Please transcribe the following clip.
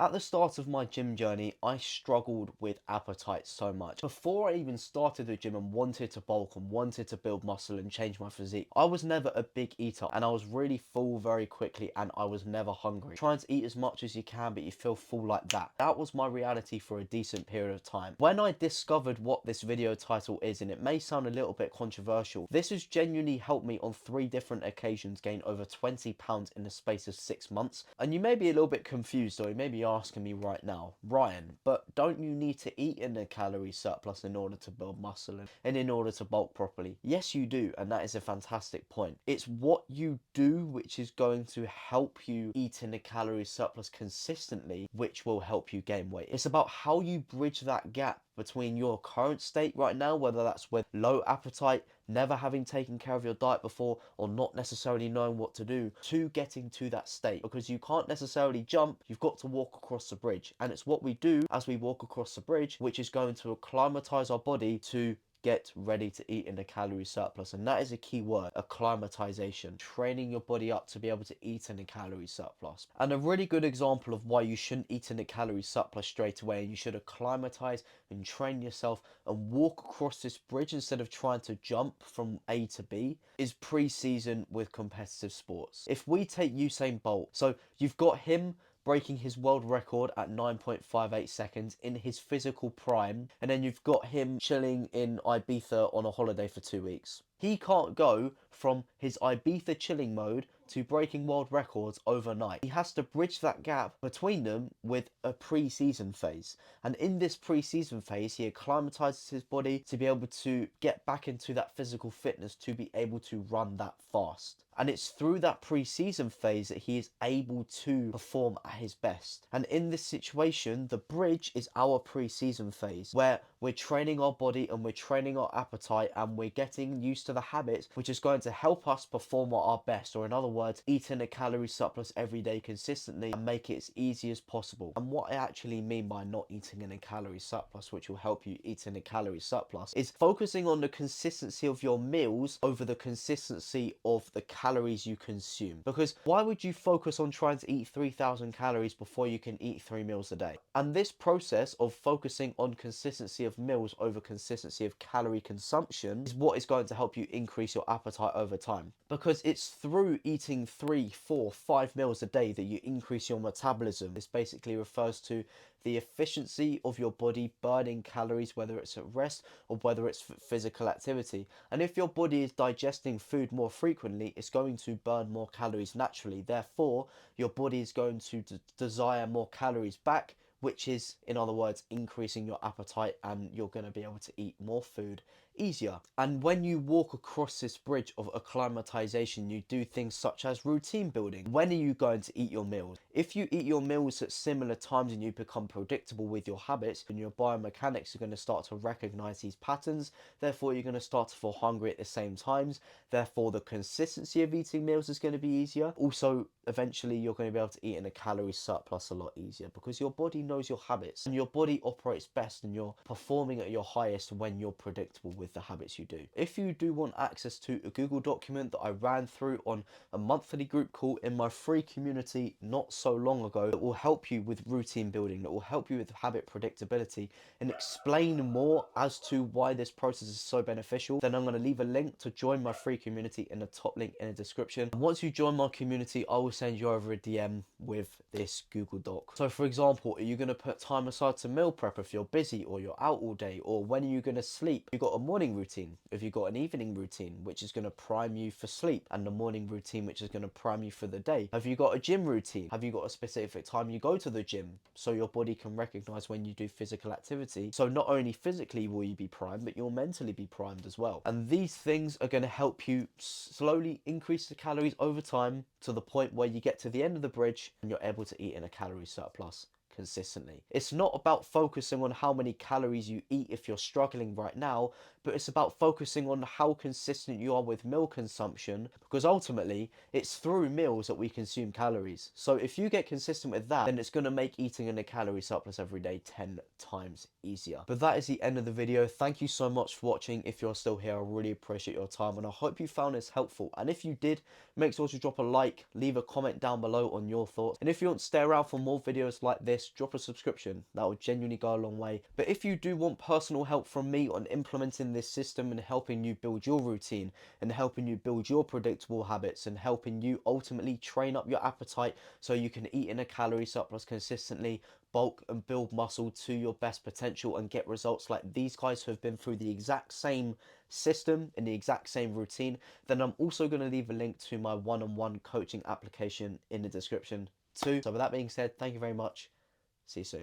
At the start of my gym journey, I struggled with appetite so much. Before I even started the gym and wanted to bulk and wanted to build muscle and change my physique, I was never a big eater and I was really full very quickly and I was never hungry. Trying to eat as much as you can but you feel full like that. That was my reality for a decent period of time. When I discovered what this video title is, and it may sound a little bit controversial, this has genuinely helped me on 3 different occasions gain over 20 pounds in the space of 6 months. And you may be a little bit confused, or you may be asking me right now, Ryan, but don't you need to eat in a calorie surplus in order to build muscle and in order to bulk properly? Yes, you do, and that is a fantastic point. It's what you do which is going to help you eat in a calorie surplus consistently, which will help you gain weight. It's about how you bridge that gap between your current state right now, whether that's with low appetite, never having taken care of your diet before, or not necessarily knowing what to do, to getting to that state. Because you can't necessarily jump, you've got to walk across the bridge. And it's what we do as we walk across the bridge, which is going to acclimatize our body to get ready to eat in a calorie surplus. And that is a key word, acclimatization, training your body up to be able to eat in a calorie surplus. And a really good example of why you shouldn't eat in a calorie surplus straight away, and you should acclimatize and train yourself and walk across this bridge instead of trying to jump from A to B, is pre-season with competitive sports. If we take Usain Bolt, so you've got him breaking his world record at 9.58 seconds in his physical prime, and then you've got him chilling in Ibiza on a holiday for 2 weeks. He can't go from his Ibiza chilling mode to breaking world records overnight. He has to bridge that gap between them with a pre-season phase. And in this pre-season phase, he acclimatizes his body to be able to get back into that physical fitness to be able to run that fast. And it's through that pre-season phase that he is able to perform at his best. And in this situation, the bridge is our pre-season phase, where we're training our body and we're training our appetite and we're getting used to the habits, which is going to help us perform at our best, or in other words, eat in a calorie surplus every day consistently and make it as easy as possible. And what I actually mean by not eating in a calorie surplus, which will help you eat in a calorie surplus, is focusing on the consistency of your meals over the consistency of the calories you consume. Because why would you focus on trying to eat 3,000 calories before you can eat 3 meals a day? And this process of focusing on consistency of meals over consistency of calorie consumption is what is going to help you increase your appetite over time. Because it's through eating 3, 4, 5 meals a day that you increase your metabolism. This basically refers to the efficiency of your body burning calories, whether it's at rest or whether it's physical activity. And if your body is digesting food more frequently, it's going to burn more calories naturally. Therefore, your body is going to desire more calories back, which is, in other words, increasing your appetite, and you're going to be able to eat more food easier. And when you walk across this bridge of acclimatization, you do things such as routine building. When are you going to eat your meals? If you eat your meals at similar times and you become predictable with your habits, and your biomechanics are going to start to recognize these patterns, therefore you're going to start to feel hungry at the same times. Therefore, the consistency of eating meals is going to be easier. Also, eventually you're going to be able to eat in a calorie surplus a lot easier, because your body knows your habits and your body operates best and you're performing at your highest when you're predictable with the habits you do. If you do want access to a Google document that I ran through on a monthly group call in my free community not so long ago, that will help you with routine building, that will help you with habit predictability and explain more as to why this process is so beneficial, then I'm going to leave a link to join my free community in the top link in the description. And once you join my community, I will send you over a DM with this Google Doc. So for example, are you going to put time aside to meal prep if you're busy or you're out all day? Or when are you going to sleep? You've got a morning routine. If you've got an evening routine, which is going to prime you for sleep, and the morning routine, which is going to prime you for the day. Have you got a gym routine? Have you got a specific time you go to the gym so your body can recognize when you do physical activity? So not only physically will you be primed, but you'll mentally be primed as well. And these things are going to help you slowly increase the calories over time to the point where you get to the end of the bridge and you're able to eat in a calorie surplus consistently. It's not about focusing on how many calories you eat if you're struggling right now, but it's about focusing on how consistent you are with meal consumption, because ultimately it's through meals that we consume calories. So if you get consistent with that, then it's going to make eating in a calorie surplus every day 10 times easier. But that is the end of the video. Thank you so much for watching. If you're still here, I really appreciate your time and I hope you found this helpful. And if you did, make sure to drop a like, leave a comment down below on your thoughts. And if you want to stay around for more videos like this, this, drop a subscription. That would genuinely go a long way. But if you do want personal help from me on implementing this system and helping you build your routine and helping you build your predictable habits and helping you ultimately train up your appetite so you can eat in a calorie surplus consistently, bulk and build muscle to your best potential and get results like these guys who have been through the exact same system and the exact same routine, then I'm also going to leave a link to my one-on-one coaching application in the description too. So with that being said, thank you very much. See you soon.